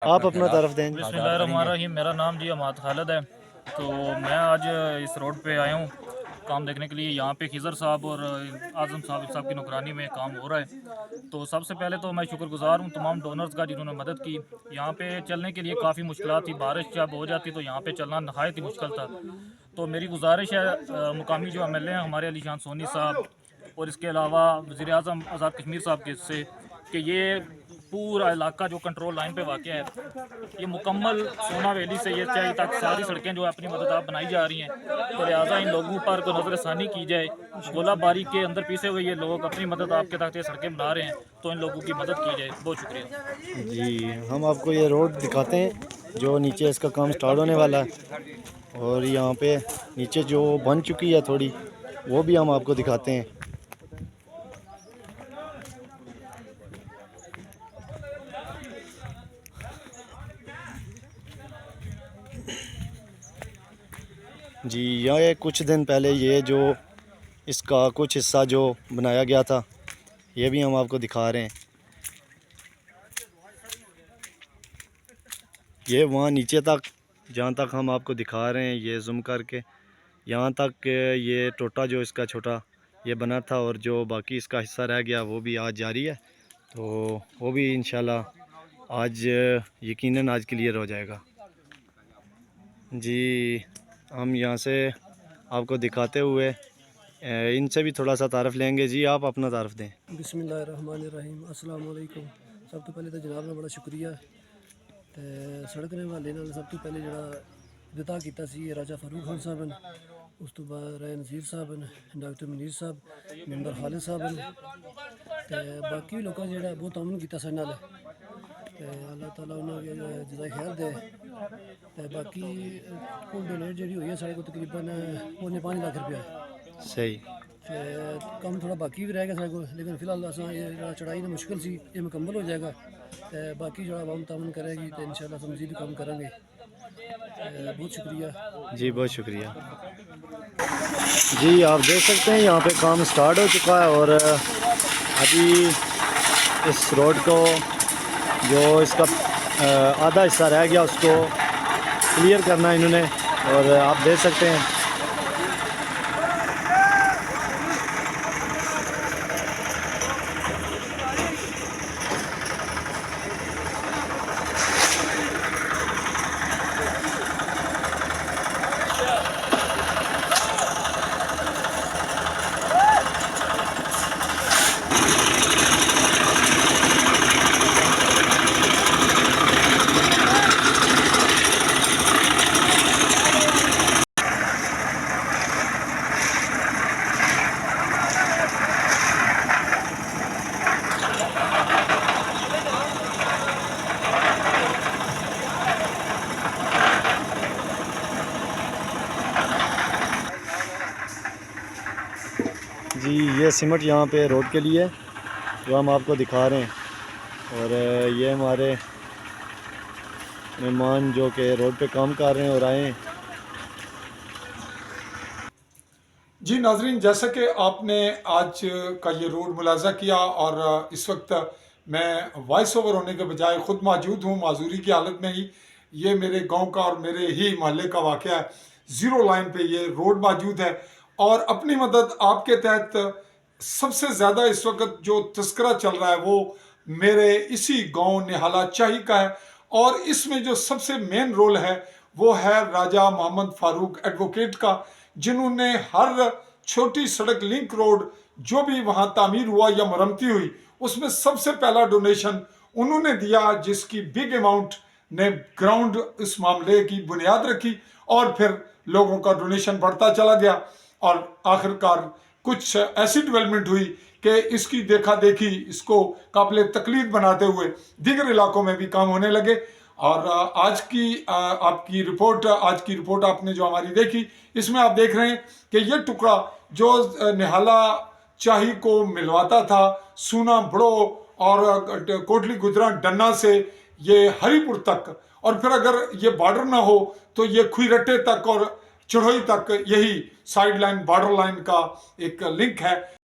आप अपना तरफ दें। बिस्मिल्लाहिर्रहमानिर्रहीम। मेरा नाम जी अमाद खालिद है। तो मैं आज इस रोड पे आया हूँ काम देखने के लिए। यहाँ पे खिज़र साहब और आज़म साहब की निगरानी में काम हो रहा है। तो सबसे पहले तो मैं शुक्रगुजार हूँ तमाम डोनर्स का जिन्होंने मदद की। यहाँ पे चलने के लिए काफ़ी मुश्किलात थी, बारिश जब हो जाती तो यहाँ पे चलना नहायत ही मुश्किल था। तो मेरी गुजारिश है मुकामी जो एम एल ए हैं हमारे अली शान सोनी साहब और इसके अलावा वज़ीर आज़म आज़ाद कश्मीर साहब के से कि ये पूरा इलाका जो कंट्रोल लाइन पे वाक़ है, ये मुकम्मल सोना वैली से ये चाहे तक सारी सड़कें जो अपनी मदद आप बनाई जा रही हैं, तो लिहाजा इन लोगों पर को नज़रसानी की जाए। गोलाबारी के अंदर पीसे हुए ये लोग अपनी मदद आपके तहत ये सड़कें बना रहे हैं, तो इन लोगों की मदद की जाए। बहुत शुक्रिया जी, हम आपको ये रोड दिखाते हैं जो नीचे इसका काम स्टार्ट होने वाला है, और यहाँ पे नीचे जो बन चुकी है थोड़ी, वो भी हम आपको दिखाते हैं। जी, यह कुछ दिन पहले ये जो इसका कुछ हिस्सा जो बनाया गया था, ये भी हम आपको दिखा रहे हैं। ये वहाँ नीचे तक, जहाँ तक हम आपको दिखा रहे हैं, ये जूम करके यहाँ तक ये टोटा जो इसका छोटा ये बना था, और जो बाकी इसका हिस्सा रह गया वो भी आज जारी है। तो वो भी इंशाल्लाह आज यकीनन आज क्लियर हो जाएगा। जी, हम यहाँ से आपको दिखाते हुए इनसे भी थोड़ा सा तारफ़ लेंगे। जी, आप अपना तारफ़ दें। बिस्मिल्लाहिर्रहमानिर्रहीम। अस्सलाम वालेकुम। सब तो पहले तो जनाब का बड़ा शुक्रिया। तो सड़क ने वाले नाल सब तो पहले जड़ा विदा किया सी राजा फारूक खान साहब ने, उस तो बाद राय नज़ीर साहब ने, डॉक्टर मुनीर साहब, मेंबर खालिद साहब ने, तो बाकी लोगों ने जड़ा बहुत अमन किया साडे नाल। तो अल्लाह ताला उन्होंने जज़ाए खैर दे। तो बाकी कुल डोनेट जी हुई है साढ़े को तकरीबन 5.25 लाख रुपया। सही। काम थोड़ा बाकी भी रह गया सारे को, लेकिन फिलहाल असा ये चढ़ाई में मुश्किल सी, ये मुकम्मल हो जाएगा। तो बाकी जो आवाम तामन करेगी तो इंशाल्लाह हम मज़ीद काम करेंगे। बहुत शुक्रिया जी, बहुत शुक्रिया। जी, आप देख सकते हैं यहाँ पे काम स्टार्ट हो चुका है, और अभी इस रोड को जो इसका आधा हिस्सा रह गया उसको क्लियर करना है इन्होंने, और आप देख सकते हैं। जी, ये सीमेंट यहाँ पे रोड के लिए जो हम आपको दिखा रहे हैं, और ये हमारे मेहमान जो कि रोड पे काम कर रहे हैं और आए हैं। जी नाजरीन, जैसा कि आपने आज का ये रोड मुलाजा किया, और इस वक्त मैं वॉइस ओवर होने के बजाय ख़ुद मौजूद हूँ माजूरी की हालत में ही। ये मेरे गांव का और मेरे ही मोहल्ले का वाक़या है। ज़ीरो लाइन पे ये रोड मौजूद है, और अपनी मदद आपके तहत सबसे ज़्यादा इस वक्त जो तस्करा चल रहा है वो मेरे इसी गांव निहाला चाही का है। और इसमें जो सबसे मेन रोल है वो है राजा मोहम्मद फारूक एडवोकेट का, जिन्होंने हर छोटी सड़क लिंक रोड जो भी वहाँ तामीर हुआ या मरम्मती हुई, उसमें सबसे पहला डोनेशन उन्होंने दिया, जिसकी बिग अमाउंट ने ग्राउंड इस मामले की बुनियाद रखी, और फिर लोगों का डोनेशन बढ़ता चला गया, और आखिरकार कुछ ऐसी डेवलपमेंट हुई कि इसकी देखा देखी इसको काबिल तकलीद बनाते हुए दीगर इलाकों में भी काम होने लगे। और आज की आपकी रिपोर्ट, आज की रिपोर्ट आपने जो हमारी देखी, इसमें आप देख रहे हैं कि ये टुकड़ा जो निहाला चाही को मिलवाता था सूना बड़ो और कोटली गुजरा डन्ना से ये हरीपुर तक, और फिर अगर ये बॉर्डर ना हो तो ये खुईरट्टे तक और चढ़ोई तक, यही साइड लाइन बॉर्डर लाइन का एक लिंक है।